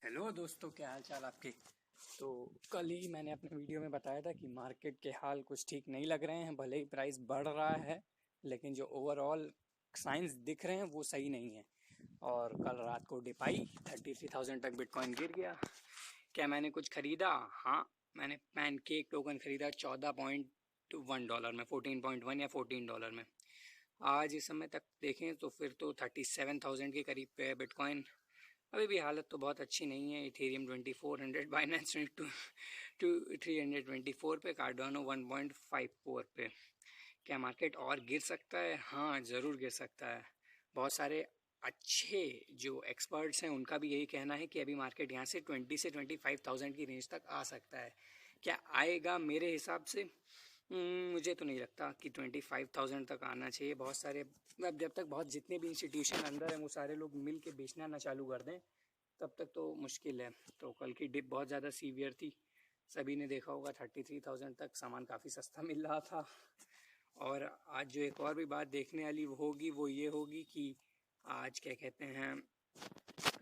Hello दोस्तों, क्या हाल चाल आपके। तो कल ही मैंने अपने वीडियो में बताया था कि मार्केट के हाल कुछ ठीक नहीं लग रहे हैं। भले ही प्राइस बढ़ रहा है, लेकिन जो ओवरऑल साइंस दिख रहे हैं वो सही नहीं है। और कल रात को डिप आई, 33,000 तक बिटकॉइन गिर गया। क्या मैंने कुछ खरीदा? हाँ, मैंने पैनकेक टोकन खरीदा $14.1 में, 14.1 या $14 में। आज इस समय तक देखें तो फिर तो 37,000 के करीब पे है बिटकॉइन। अभी भी हालत तो बहुत अच्छी नहीं है। इथेरियम 2400, बाइनेंस टू 324 पे, कार्डानो 1.54 पे। क्या मार्केट और गिर सकता है? हाँ, ज़रूर गिर सकता है। बहुत सारे अच्छे जो एक्सपर्ट्स हैं उनका भी यही कहना है कि अभी मार्केट यहाँ से 20 से 25,000 की रेंज तक आ सकता है। क्या आएगा? मेरे हिसाब से मुझे तो नहीं लगता कि 25,000 तक आना चाहिए। बहुत सारे, अब जब तक बहुत जितने भी इंस्टीट्यूशन अंदर हैं वो सारे लोग मिल के बेचना ना चालू कर दें तब तक तो मुश्किल है। तो कल की डिप बहुत ज़्यादा सीवियर थी। सभी ने देखा होगा 33,000 तक सामान काफ़ी सस्ता मिल रहा था। और आज जो एक और भी बात देखने वाली होगी वो ये होगी कि आज क्या कहते हैं,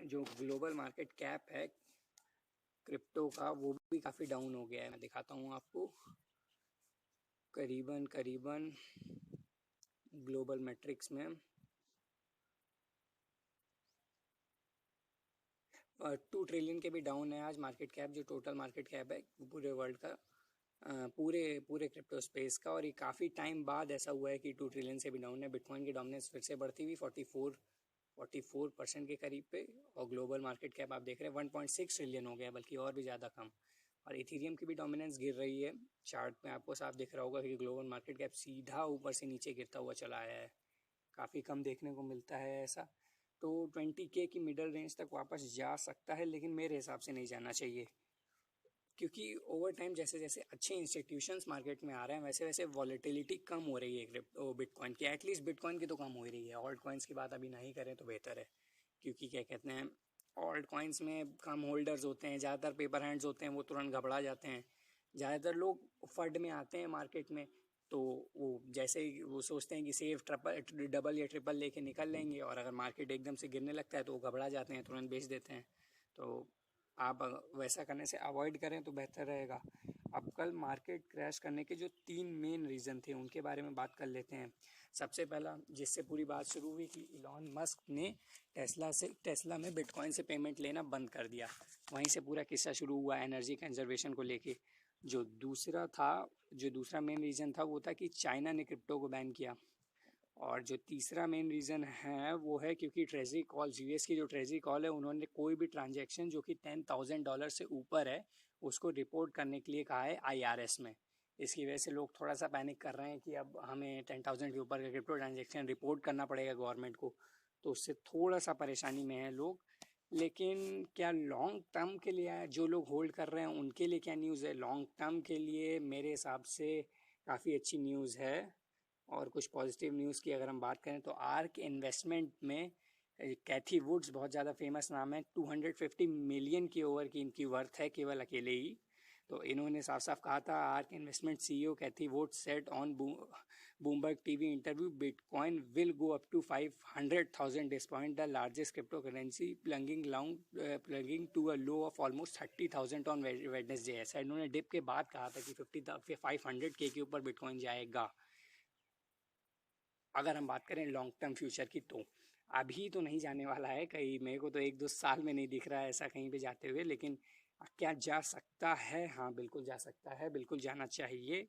जो ग्लोबल मार्केट कैप है क्रिप्टो का वो भी काफ़ी डाउन हो गया है। मैं दिखाता हूँ आपको। करीबन करीबन ग्लोबल मैट्रिक्स में 2 ट्रिलियन के भी डाउन है आज मार्केट कैप, जो टोटल मार्केट कैप है पूरे वर्ल्ड का, पूरे पूरे क्रिप्टो स्पेस का। और ये काफ़ी टाइम बाद ऐसा हुआ है कि 2 ट्रिलियन से भी डाउन है। बिटकॉइन की डोमिनेंस फिर से बढ़ती हुई 44% के करीब पे। और ग्लोबल मार्केट कैप आप देख रहे हैं 1.6 ट्रिलियन हो गया, बल्कि और भी ज़्यादा कम। और इथीरियम की भी डोमिनेंस गिर रही है। चार्ट में आपको साफ दिख रहा होगा कि ग्लोबल मार्केट कैप सीधा ऊपर से नीचे गिरता हुआ चला आया है। काफ़ी कम देखने को मिलता है ऐसा। तो 20K की मिडल रेंज तक वापस जा सकता है, लेकिन मेरे हिसाब से नहीं जाना चाहिए। क्योंकि ओवर टाइम जैसे जैसे अच्छे इंस्टीट्यूशंस मार्केट में आ रहे हैं वैसे वैसे वॉलेटिलिटी कम हो रही है क्रिप्टो बिटकॉइन की। एटलीस्ट बिटकॉइन की तो कम हो ही रही है। ऑल्ट कॉइन्स की बात अभी नहीं करें तो बेहतर है। क्योंकि क्या कहते हैं, ऑल्ट कॉइन्स में कम होल्डर्स होते हैं, ज़्यादातर पेपर हैंड्स होते हैं, वो तुरंत घबरा जाते हैं। ज़्यादातर लोग फंड में आते हैं मार्केट में, तो वो जैसे ही वो सोचते हैं कि सेफ ट्रिपल डबल या ट्रिपल लेके निकल लेंगे, और अगर मार्केट एकदम से गिरने लगता है तो वो घबरा जाते हैं, तुरंत बेच देते हैं। तो आप वैसा करने से अवॉइड करें तो बेहतर रहेगा। अब कल मार्केट क्रैश करने के जो 3 मेन रीज़न थे उनके बारे में बात कर लेते हैं। सबसे पहला, जिससे पूरी बात शुरू हुई, कि इलॉन मस्क ने टेस्ला में बिटकॉइन से पेमेंट लेना बंद कर दिया। वहीं से पूरा किस्सा शुरू हुआ एनर्जी कंजर्वेशन को लेके। जो दूसरा मेन रीज़न था वो था कि चाइना ने क्रिप्टो को बैन किया। और जो तीसरा मेन रीज़न है वो है क्योंकि ट्रेजरी कॉल्स, यूएस की जो ट्रेजरी कॉल है, उन्होंने कोई भी ट्रांजैक्शन जो कि $10,000 से ऊपर है उसको रिपोर्ट करने के लिए कहा है आईआरएस में। इसकी वजह से लोग थोड़ा सा पैनिक कर रहे हैं कि अब हमें 10,000 के ऊपर का क्रिप्टो ट्रांजेक्शन रिपोर्ट करना पड़ेगा गवर्नमेंट को। तो उससे थोड़ा सा परेशानी में है लोग। लेकिन क्या लॉन्ग टर्म के लिए जो लोग होल्ड कर रहे हैं उनके लिए क्या न्यूज़ है? लॉन्ग टर्म के लिए मेरे हिसाब से काफ़ी अच्छी न्यूज़ है। और कुछ पॉजिटिव न्यूज़ की अगर हम बात करें तो आर्क इन्वेस्टमेंट में कैथी वुड्स बहुत ज़्यादा फेमस नाम है। 250 मिलियन की ओवर की इनकी वर्थ है केवल अकेले ही। तो इन्होंने साफ साफ कहा था, Ark investment CEO Cathie Woods said on Bloomberg TV interview, bitcoin will go up to 500,000 despite the largest crypto currency plunging to a low of almost 30,000 on Wednesday. ऐसा इन्होंने डिप के बाद कहा था कि 500K के ऊपर बिटकॉइन जाएगा। अगर हम बात करें लॉन्ग टर्म फ्यूचर की, तो अभी तो नहीं जाने वाला है कहीं। मेरे को तो 1-2 साल में नहीं दिख रहा है ऐसा कहीं पे जाते हुए। लेकिन क्या जा सकता है? हाँ, बिल्कुल जा सकता है, बिल्कुल जाना चाहिए।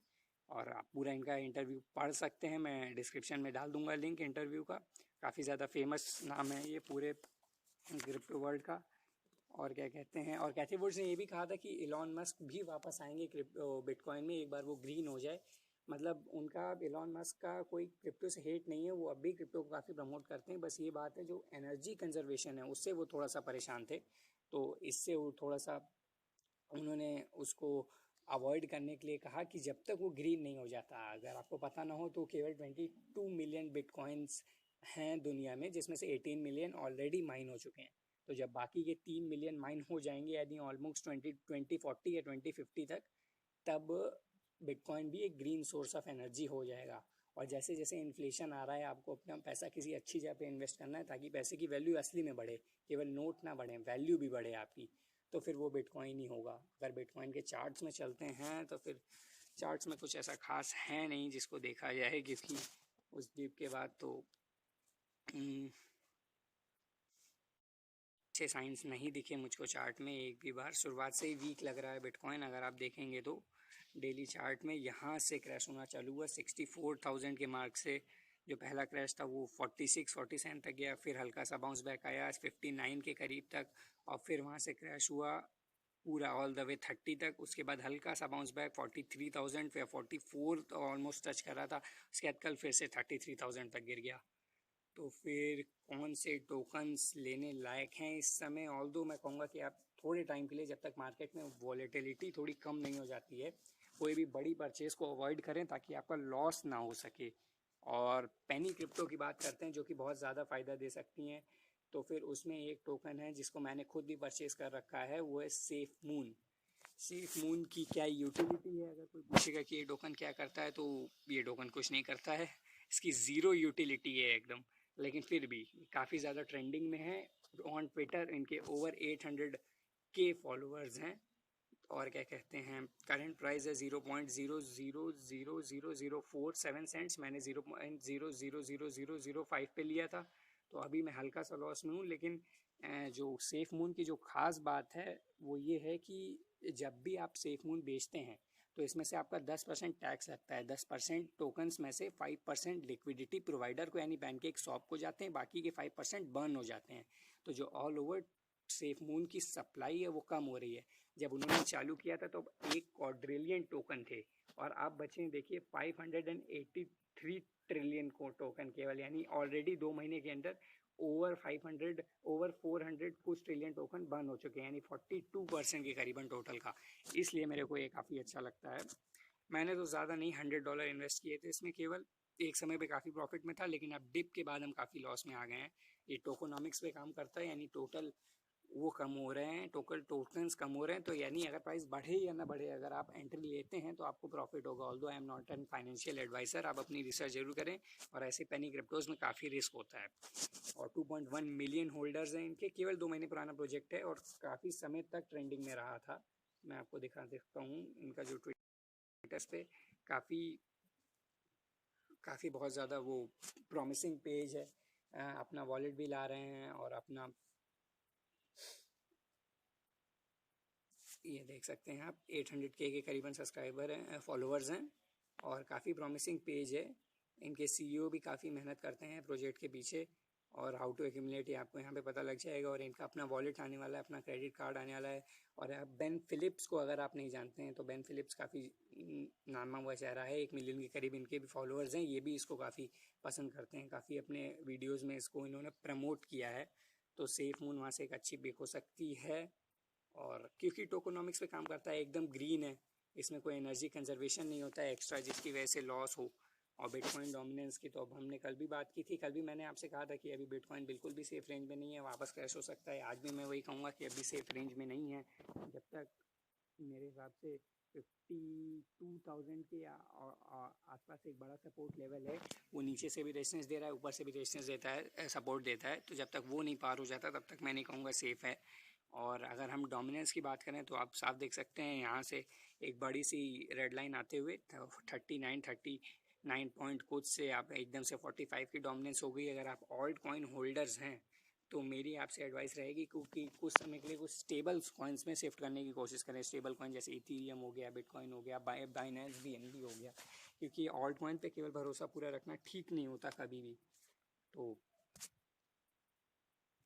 और आप पूरा इनका इंटरव्यू पढ़ सकते हैं, मैं डिस्क्रिप्शन में डाल दूंगा लिंक इंटरव्यू का। काफ़ी ज़्यादा फेमस नाम है ये पूरे क्रिप्टो वर्ल्ड का। और क्या कहते हैं, और कैथी वुड्स ने ये भी कहा था कि इलॉन मस्क भी वापस आएंगे क्रिप्टो बिटकॉइन में एक बार वो ग्रीन हो जाए। मतलब उनका, इलॉन मस्क का कोई क्रिप्टो से हेट नहीं है, वो अब भी क्रिप्टो को काफ़ी प्रमोट करते हैं। बस ये बात है जो एनर्जी कंजर्वेशन है उससे वो थोड़ा सा परेशान थे। तो इससे वो थोड़ा सा, उन्होंने उसको अवॉइड करने के लिए कहा कि जब तक वो ग्रीन नहीं हो जाता। अगर आपको पता ना हो तो केवल 22 मिलियन बिटकॉइंस हैं दुनिया में, जिसमें से 18 मिलियन ऑलरेडी माइन हो चुके हैं। तो जब बाकी के 3 मिलियन माइन हो जाएंगे, यानी ऑलमोस्ट 2040 या 2050 तक, तब बिटकॉइन भी एक ग्रीन सोर्स ऑफ एनर्जी हो जाएगा। और जैसे जैसे इन्फ्लेशन आ रहा है आपको अपना पैसा किसी अच्छी जगह पे इन्वेस्ट करना है ताकि पैसे की वैल्यू असली में बढ़े, केवल नोट ना बढ़े, वैल्यू भी बढ़े आपकी, तो फिर वो बिटकॉइन ही होगा। अगर बिटकॉइन के चार्ट्स में चलते हैं तो फिर चार्ट्स में कुछ ऐसा खास है नहीं जिसको देखा जाए, क्योंकि उस डीप के बाद तो अच्छे साइंस नहीं दिखे मुझको चार्ट में एक भी बार। शुरुआत से ही वीक लग रहा है बिटकॉइन, अगर आप देखेंगे तो डेली चार्ट में यहाँ से क्रैश होना चालू हुआ 64,000 के मार्क से। जो पहला क्रैश था वो 46-47 तक गया, फिर हल्का सा बाउंस बैक आया 59 के करीब तक, और फिर वहाँ से क्रैश हुआ पूरा ऑल द वे 30 तक। उसके बाद हल्का सा बाउंस बैक 43,000, फिर 44 ऑलमोस्ट टच कर रहा था, उसके बाद कल फिर से 33,000 तक गिर गया। तो फिर कौन से टोकन्स लेने लायक हैं इस समय? ऑल्दो मैं कहूँगा कि आप थोड़े टाइम के लिए, जब तक मार्केट में वॉलेटिलिटी थोड़ी कम नहीं हो जाती है, कोई भी बड़ी परचेज को अवॉइड करें ताकि आपका लॉस ना हो सके। और पेनी क्रिप्टो की बात करते हैं जो कि बहुत ज़्यादा फ़ायदा दे सकती हैं, तो फिर उसमें एक टोकन है जिसको मैंने खुद भी परचेज कर रखा है, वो है सेफ मून। सेफ मून की क्या यूटिलिटी है, अगर कोई पूछेगा कि ये टोकन क्या करता है, तो ये टोकन कुछ नहीं करता है, इसकी ज़ीरो यूटिलिटी है एकदम। लेकिन फिर भी काफ़ी ज़्यादा ट्रेंडिंग में है ऑन ट्विटर, इनके ओवर 800K फॉलोअर्स हैं। और क्या कहते हैं, करंट प्राइस है 0.00000047 मैंने 0.000005 पे लिया था, तो अभी मैं हल्का सा लॉस में हूँ। लेकिन जो सेफ मून की जो ख़ास बात है वो ये है कि जब भी आप सेफ मून बेचते हैं तो इसमें से आपका 10% टैक्स लगता है। 10% टोकन्स में से 5% लिक्विडिटी प्रोवाइडर को यानी पैनकेक शॉप को जाते हैं, बाकी के 5% बर्न हो जाते हैं। तो जो ऑल ओवर सेफ मून की सप्लाई है वो कम हो रही है। जब उन्होंने चालू किया था तो 1 क्वाड्रिलियन टोकन थे, और आप बचे देखिए 583 ट्रिलियन को टोकन केवल, यानी ऑलरेडी 2 महीने के अंदर ओवर 400 कुछ ट्रिलियन टोकन बर्न हो चुके हैं, यानी 42% के करीबन टोटल का। इसलिए मेरे को ये काफ़ी अच्छा लगता है। मैंने तो ज़्यादा नहीं $100 इन्वेस्ट किए थे इसमें, केवल एक समय पे काफ़ी प्रॉफिट में था, लेकिन अब डिप के बाद हम काफ़ी लॉस में आ गए हैं। ये टोकोनॉमिक्स पे काम करता है, यानी टोटल वो कम हो रहे हैं, टोकन्स कम हो रहे हैं, तो यानी अगर प्राइस बढ़े या ना बढ़े, अगर आप एंट्री लेते हैं तो आपको प्रॉफिट होगा। Although I am not an financial advisor, आप अपनी रिसर्च जरूर करें। और ऐसे पेनी क्रिप्टोज़ में काफ़ी रिस्क होता है। और 2.1 मिलियन होल्डर्स हैं इनके, केवल 2 महीने पुराना प्रोजेक्ट है और काफ़ी समय तक ट्रेंडिंग में रहा था। मैं आपको दिखा देता हूँ इनका जो ट्विटर्स पे काफ़ी बहुत ज़्यादा वो प्रॉमिसिंग पेज है। अपना वॉलेट भी ला रहे हैं और अपना ये देख सकते हैं आप 800K के करीबन सब्सक्राइबर हैं, फॉलोअर्स हैं, और काफ़ी प्रॉमिसिंग पेज है। इनके CEO भी काफ़ी मेहनत करते हैं प्रोजेक्ट के पीछे, और हाउ टू एक्यूमुलेट ये आपको यहाँ पे पता लग जाएगा। और इनका अपना वॉलेट आने वाला है, अपना क्रेडिट कार्ड आने वाला है। और आप बेन फिलिप्स को अगर आप नहीं जानते हैं तो बेन फिलिप्स काफ़ी नामा हुआ चेहरा है, 1 मिलियन के करीब इनके भी फॉलोअर्स हैं। ये भी इसको काफ़ी पसंद करते हैं, काफ़ी अपने वीडियोज़ में इसको इन्होंने प्रमोट किया है। तो सेफ मून वहाँ से एक अच्छी पिक हो सकती है। और क्योंकि टोकोनॉमिक्स पे काम करता है, एकदम ग्रीन है, इसमें कोई एनर्जी कंजर्वेशन नहीं होता है एक्स्ट्रा जिसकी वजह से लॉस हो। और बिटकॉइन डोमिनेंस की तो अब हमने कल भी बात की थी। कल भी मैंने आपसे कहा था कि अभी बिटकॉइन बिल्कुल भी सेफ रेंज में नहीं है, वापस क्रैश हो सकता है। आज भी मैं वही कहूँगा कि अभी सेफ रेंज में नहीं है, जब तक मेरे हिसाब से 52,000 के आसपास एक बड़ा सपोर्ट लेवल है, वो नीचे से भी रेजिस्टेंस दे रहा है, ऊपर से भी रेजिस्टेंस देता है, सपोर्ट देता है। तो जब तक वो नहीं पार हो जाता तब तक मैं नहीं कहूँगा सेफ़ है। और अगर हम डोमिनेंस की बात करें तो आप साफ देख सकते हैं यहाँ से एक बड़ी सी रेड लाइन आते हुए 39 पॉइंट कुछ से आप एकदम से 45 की डोमिनेंस हो गई। अगर आप ऑल्ट कॉइन होल्डर्स हैं तो मेरी आपसे एडवाइस रहेगी क्योंकि कुछ समय के लिए कुछ स्टेबल कॉइन्स में शिफ्ट करने की कोशिश करें। स्टेबल कॉइन जैसे इथीरियम हो गया, बिटकॉइन हो गया, बाइनेंस BNB हो गया, क्योंकि ऑल्ट कॉइन पे केवल भरोसा पूरा रखना ठीक नहीं होता कभी भी। तो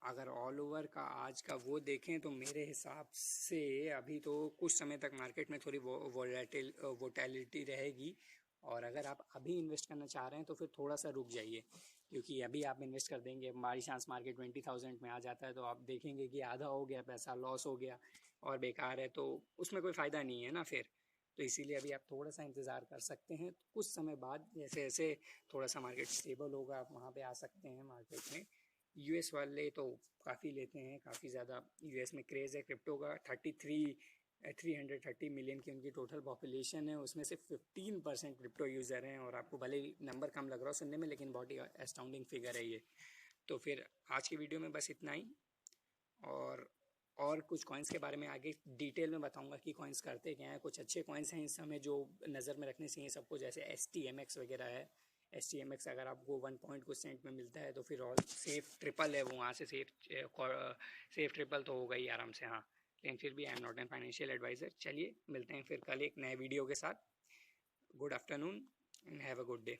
अगर ऑल ओवर का आज का वो देखें तो मेरे हिसाब से अभी तो कुछ समय तक मार्केट में थोड़ी वोलेटिलिटी रहेगी। और अगर आप अभी इन्वेस्ट करना चाह रहे हैं तो फिर थोड़ा सा रुक जाइए, क्योंकि अभी आप इन्वेस्ट कर देंगे, हमारी चांस मार्केट 20,000 में आ जाता है तो आप देखेंगे कि आधा हो गया, पैसा लॉस हो गया और बेकार है, तो उसमें कोई फ़ायदा नहीं है ना फिर। तो इसीलिए अभी आप थोड़ा सा इंतज़ार कर सकते हैं। कुछ समय बाद जैसे जैसे थोड़ा सा मार्केट स्टेबल होगा आप वहाँ पे आ सकते हैं मार्केट में। US वाले तो काफ़ी लेते हैं, काफ़ी ज़्यादा US में क्रेज़ है क्रिप्टो का। 33 330 मिलियन की उनकी टोटल पॉपुलेशन है, उसमें से 15% क्रिप्टो यूज़र हैं। और आपको भले ही नंबर कम लग रहा हो सुनने में, लेकिन बहुत ही एस्टाउंडिंग फिगर है ये। तो फिर आज की वीडियो में बस इतना ही, और कुछ कॉइन्स के बारे में आगे डिटेल में बताऊंगा कि कॉइन्स करते क्या हैं। कुछ अच्छे कॉइन्स हैं इस समय जो नज़र में रखने चाहिए सबको, जैसे STMX वगैरह है। STMX अगर आपको 1 पॉइंट कुछ सेंट में मिलता है तो फिर ऑल सेफ ट्रिपल है वो, वहाँ से सेफ ट्रिपल तो होगा ही आराम से। हाँ, लेकिन फिर भी I am not an financial advisor. चलिए मिलते हैं फिर कल एक नए वीडियो के साथ। Good afternoon and have a good day.